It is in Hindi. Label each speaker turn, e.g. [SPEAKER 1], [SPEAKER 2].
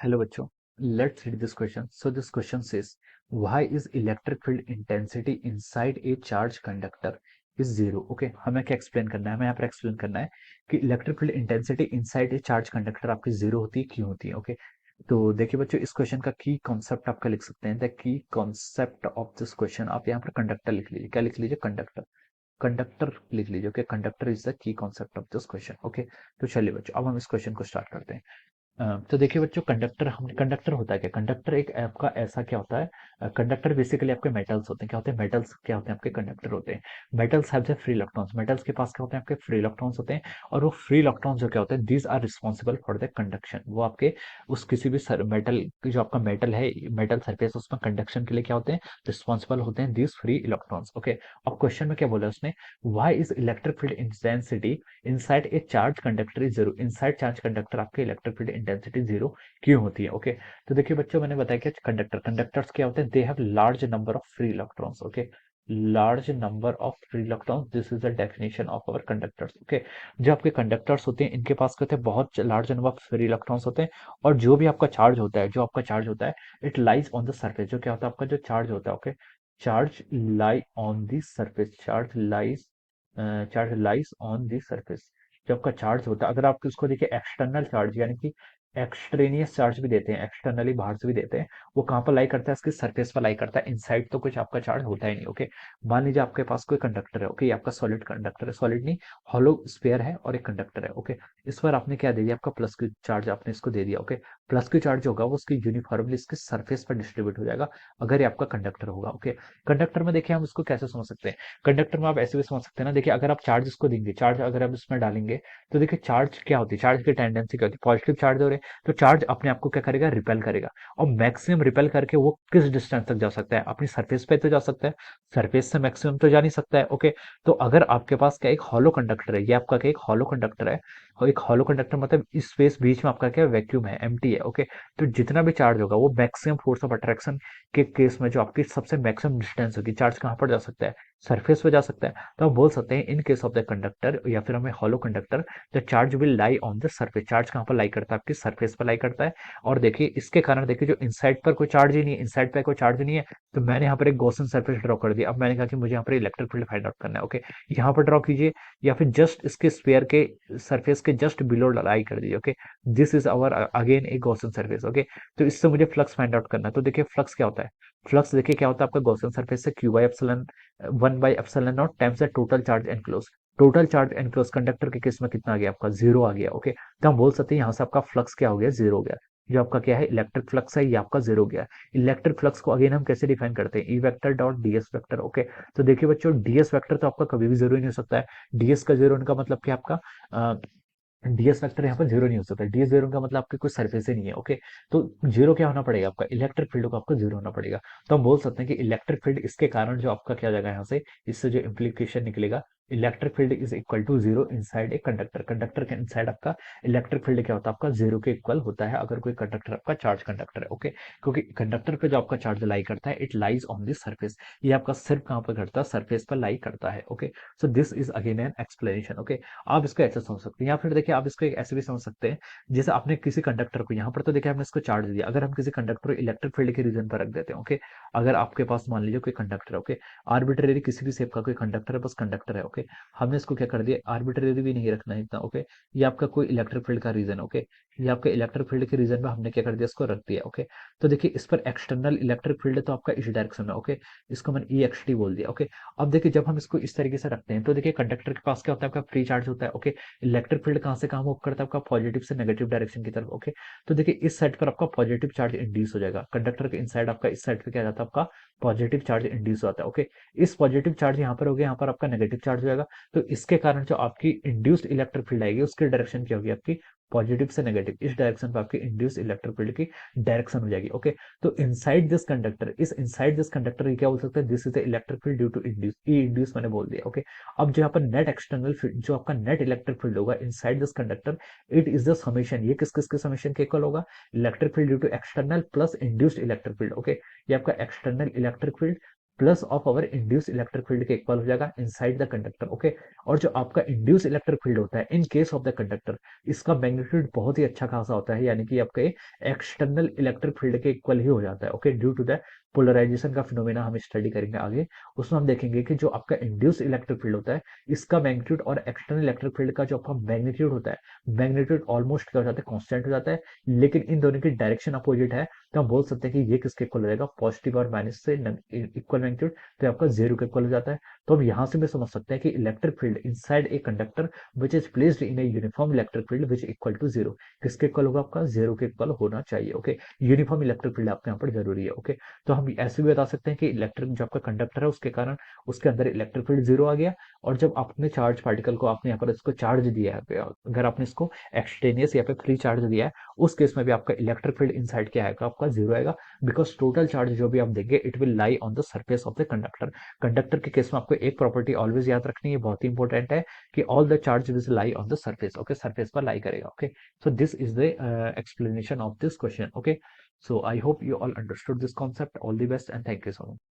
[SPEAKER 1] Hello बच्चों, let's read this question. So this question says, why is electric field intensity inside a charged conductor is zero? Okay, हमें क्या एक्सप्लेन करना है? हमें यहाँ पर एक्सप्लेन करना है कि electric field intensity inside a charge conductor आपकी जीरो होती है, क्यों होती है? ओके, तो देखिए बच्चों, इस क्वेश्चन का की कॉन्सेप्ट आपका लिख सकते हैं। The key concept of this question, आप यहाँ पर कंडक्टर लिख लीजिए। क्या लिख लीजिए? कंडक्टर। कंडक्टर लिख लीजिए। Okay, conductor is the key concept of this question. Okay, तो चलिए बच्चों, अब हम इस क्वेश्चन को स्टार्ट करते हैं। तो देखिए बच्चों, कंडक्टर हम कंडक्टर होता है क्या? कंडक्टर एक आपका ऐसा क्या होता है? कंडक्टर बेसिकली आपके मेटल्स होते हैं। क्या होते हैं? मेटल्स क्या होते हैं? आपके कंडक्टर होते हैं। Metals have the free electrons. Metals के पास क्या होते हैं? आपके फ्री इलेक्ट्रॉन्स होते हैं। और वो फ्री इलेक्ट्रॉन्स जो क्या होते हैं, these are responsible for the conduction. वो आपके उस किसी भी मेटल, जो आपका मेटल है, मेटल सरफेस, उसमें कंडक्शन के लिए क्या होते हैं? रिस्पॉन्सिबल होते हैं दीज फ्री इलेक्ट्रॉन्स। ओके, अब क्वेश्चन में क्या बोला उसने? Why is electric field intensity inside a charge conductor is zero? Inside charge conductor आपके इलेक्ट्रिक फील्ड इंटेंसिटी जीरो क्यों होती है? ओके, तो देखिए बच्चों, मैंने बताया कि कंडक्टर्स क्या होते हैं? They have large number of free electrons. Okay, large number of free electrons, this is the definition of our conductors. Okay, जो आपके कंडक्टर्स होते हैं, इनके पास क्या होते हैं? बहुत large number of free electrons होते हैं। और जो भी आपका चार्ज होता है, जो आपका चार्ज होता है, it lies on the surface. जो क्या होता है? आपका जो चार्ज होता है, okay, charge lie on the surface. Charge lies on the surface. जो आपका चार्ज होता है, अगर आप इसको देखिए, एक्सटर्नल चार्ज यानी कि एक्सट्रेनियस चार्ज भी देते हैं, एक्सटर्नली बाहर से भी देते हैं, वो कहाँ पर लाई करता है? इसकी सरफेस पर लाई करता है। इनसाइड तो कुछ आपका चार्ज होता ही नहीं। ओके, मान लीजिए आपके पास कोई कंडक्टर है। ओके, ये आपका सॉलिड कंडक्टर है, सॉलिड नहीं, हॉलो स्फीयर है, और एक कंडक्टर है। ओके, इस पर आपने क्या दे दिया? आपका प्लस की चार्ज आपने इसको दे दिया। ओके, प्लस की चार्ज होगा वो उसकी यूनिफॉर्मली इसके सरफेस पर डिस्ट्रीब्यूट हो जाएगा, अगर ये आपका कंडक्टर होगा। ओके, कंडक्टर में देखिए हम इसको कैसे समझ सकते हैं? कंडक्टर में आप ऐसे भी समझ सकते हैं ना। देखिए, अगर आप चार्ज इसको देंगे, चार्ज अगर आप इसमें डालेंगे, तो देखिए चार्ज क्या होती है? चार्ज की टेंडेंसी क्या होती है? पॉजिटिव चार्ज हो रहे हैं तो चार्ज अपने आप को क्या करेगा? रिपेल करेगा। और मैक्सिमम रिपेल करके वो किस डिस्टेंस तक जा सकता है? अपनी सरफेस पे तो जा सकता है, सरफेस से मैक्सिमम तो जा नहीं सकता है। ओके, तो अगर आपके पास क्या एक हॉलो कंडक्टर है, ये आपका क्या एक हॉलो कंडक्टर है, और एक हॉलो कंडक्टर मतलब इस स्पेस बीच में आपका क्या वैक्यूम है, एम्प्टी है। ओके, तो जितना भी चार्ज होगा वो मैक्सिमम फोर्स ऑफ अट्रैक्शन के केस में जो आपकी सबसे मैक्सिमम डिस्टेंस होगी, चार्ज कहाँ पर जा सकता है? सरफेस पे जा सकता है। तो हम बोल सकते हैं, इन केस ऑफ द कंडक्टर या फिर हमें hollow conductor, the charge will lie on the surface. Charge कहाँ पर लाई करता है? आपकी सरफेस पर लाई करता है। और देखिए, इसके कारण देखिए, जो इनसाइड पर कोई चार्ज ही नहीं है, इनसाइड पर कोई चार्ज नहीं है, तो मैंने यहाँ पर एक गॉसियन सरफेस ड्रॉ कर दिया। अब मैंने कहा कि मुझे यहाँ पर इलेक्ट्रिक फील्ड फाइंड आउट करना है। ओके, यहाँ पर ड्रॉ कीजिए, या फिर जस्ट इसके स्फीयर के सरफेस के जस्ट बिलो लाई कर दीजिए। Okay, this is our again एक गॉसियन सरफेस। ओके, तो इससे मुझे फ्लक्स फाइंड आउट करना है। तो देखिए फ्लक्स क्या होता है? फ्लक्स देखिए क्या होता है? आपका गॉसियन सरफेस से Q by epsilon epsilon naught times the total charge enclose. Total charge enclose conductor के केस में कितना आ गया? आपका जीरो आ गया। ओके, तो हम बोल सकते हैं यहाँ से आपका फ्लक्स क्या हो गया? जीरो हो गया। जो आपका क्या है? इलेक्ट्रिक फ्लक्स है, ये आपका जीरो हो गया। इलेक्ट्रिक फ्लक्स को अगेन हम कैसे डिफाइन करते हैं? E vector dot DS vector. Okay, तो देखिए बच्चों, डीएस वेक्टर तो आपका कभी भी जीरो नहीं हो सकता है। डीएस का जीरो होने का मतलब कि आपका डीएस वेक्टर यहाँ पर जीरो नहीं हो सकता। डीएस जीरो का मतलब आपके कोई सरफेस ही नहीं है। ओके, तो जीरो क्या होना पड़ेगा? आपका इलेक्ट्रिक फील्ड को आपको जीरो होना पड़ेगा। तो हम बोल सकते हैं कि इलेक्ट्रिक फील्ड इसके कारण जो आपका क्या जाएगा यहाँ से, इससे जो इम्प्लीकेशन निकलेगा, electric field is equal to zero inside a conductor. Conductor के इनसाइड आपका इलेक्ट्रिक फील्ड क्या होता है? आपका जीरो के इक्वल होता है, अगर कोई कंडक्टर आपका चार्ज कंडक्टर है। ओके, क्योंकि कंडक्टर पे जो आपका चार्ज लाई करता है, it lies on this surface. ये आपका सिर्फ कहाँ पर करता है? सरफेस पर लाई करता है। Okay, so this is again an explanation. Okay, आप इसको ऐसे समझ सकते हैं, या फिर देखिए आप इसको एक ऐसे भी समझ सकते हैं, जैसे आपने किसी कंडक्टर को, यहाँ पर तो देखिए हमने इसको चार्ज दिया, अगर हम किसी कंडक्टर को इलेक्ट्रिक फील्ड के रीजन पर रख देते हैं। ओके, अगर आपके पास मान लीजिए कोई कंडक्टर है, ओके, आर्बिट्रेरी किसी भी शेप का कोई कंडक्टर है, बस कंडक्टर है। ओके, हमने इसको क्या कर दिया? आर्बिट्रेरी भी नहीं रखना है इतना। ओके, ये आपका कोई इलेक्ट्रिक फील्ड का रीजन। ओके, ये आपके इलेक्ट्रिक फील्ड के रीजन में हमने क्या कर दिया? इसको रख दिया। ओके, तो देखिए इस पर एक्सटर्नल इलेक्ट्रिक फील्ड है, तो आपका इस डायरेक्शन में। ओके, इसको मैंने ई एक्स टी बोल दिया। ओके, अब देखिए जब हम इसको इस तरीके से रखते हैं, तो देखिए कंडक्टर के पास क्या होता है? आपका फ्री चार्ज होता है। ओके, इलेक्ट्रिक फील्ड कहाँ से कहाँ मूव करता है? आपका पॉजिटिव से नेगेटिव डायरेक्शन की तरफ। ओके, तो देखिए इस साइड पर आपका पॉजिटिव चार्ज इंड्यूस हो जाएगा, कंडक्टर के इनसाइड आपका इस साइड पे क्या जाता है? आपका पॉजिटिव चार्ज इंड्यूस होता है। ओके, इस पॉजिटिव चार्ज यहाँ पर हो गया, यहाँ पर आपका नेगेटिव चार्ज हो जाएगा। तो इसके कारण जो आपकी इंड्यूस्ड इलेक्ट्रिक फील्ड आएगी, उसकी डायरेक्शन क्या होगी? आपकी पॉजिटिव से नेगेटिव, इस डायरेक्शन पर आपकी इंड्यूस्ड इलेक्ट्रिक फील्ड की डायरेक्शन हो जाएगी। ओके, तो इनसाइड दिस कंडक्टर, इस इनसाइड दिस कंडक्टर क्या बोल सकते हैं? This is the electric field due to induce. E induce मैंने बोल दिया। ओके, अब जो यहाँ पर नेट एक्सटर्नल फील्ड, जो आपका नेट इलेक्ट्रिक फील्ड होगा inside this conductor, it is the summation. ये किस किस के समेशन के इक्वल होगा? Electric field due to external plus induced electric field. Okay, ये आपका external electric field plus of our induce electric field के इक्वल हो जाएगा इनसाइड द कंडक्टर, ओके। और जो आपका इंड्यूस इलेक्ट्रिक फील्ड होता है in case of the conductor, इसका मैग्नीट्यूड बहुत ही अच्छा खासा होता है, यानी कि आपके एक्सटर्नल इलेक्ट्रिक फील्ड के इक्वल ही हो जाता है, okay, due to the polarisation का फिनोमेना हम स्टडी करेंगे आगे। उसमें हम देखेंगे कि जो आपका इंड्यूस इलेक्ट्रिक फील्ड होता है इसका मैग्नीट्यूड और एक्सटर्नल इलेक्ट्रिक फील्ड का जो आपका मैग्नीट्यूड होता है, मैग्नीट्यूड ऑलमोस्ट क्या हो जाता है, कांस्टेंट हो जाता है, लेकिन इन दोनों की डायरेक्शन अपोजिट है। तो हम बोल सकते हैं कि ये किसके इक्वल हो जाएगा, पॉजिटिव और माइनस से इक्वल मैग्नीट्यूड, तो आपका जीरो के इक्वल हो जाता है। तो हम यहाँ से भी समझ सकते हैं कि electric field inside a conductor which is placed in a uniform electric field which equal to zero, किसके इक्वल होगा, आपका जीरो के इक्वल होना चाहिए, ओके। यूनिफॉर्म इलेक्ट्रिक फील्ड आपके यहाँ पर जरूरी है, ओके। तो हम ऐसे भी बता सकते हैं कि इलेक्ट्रिक जो आपका कंडक्टर है उसके कारण उसके अंदर इलेक्ट्रिक फील्ड जीरो आ गया, और जब आपने चार्ज पार्टिकल को आपने यहाँ पर इसको चार्ज दिया है, अगर आपने इसको एक्सटेनियस या फिर फ्री चार्ज दिया है, उस केस में भी आपका इलेक्ट्रिक फील्ड इनसाइड क्या आएगा, आपका जीरो आएगा, बिकॉज टोटल चार्ज जो भी आप देंगे it will lie on the surface of the conductor. Conductor के केस में आपको एक प्रॉपर्टी ऑलवेज याद रखनी है, बहुत ही इंपॉर्टेंट है, कि all the charge will lie on the surface, okay, surface पर लाई करेगा, okay. So this is the explanation of this question, okay। So I hope you all understood this concept. All the best and thank you so much.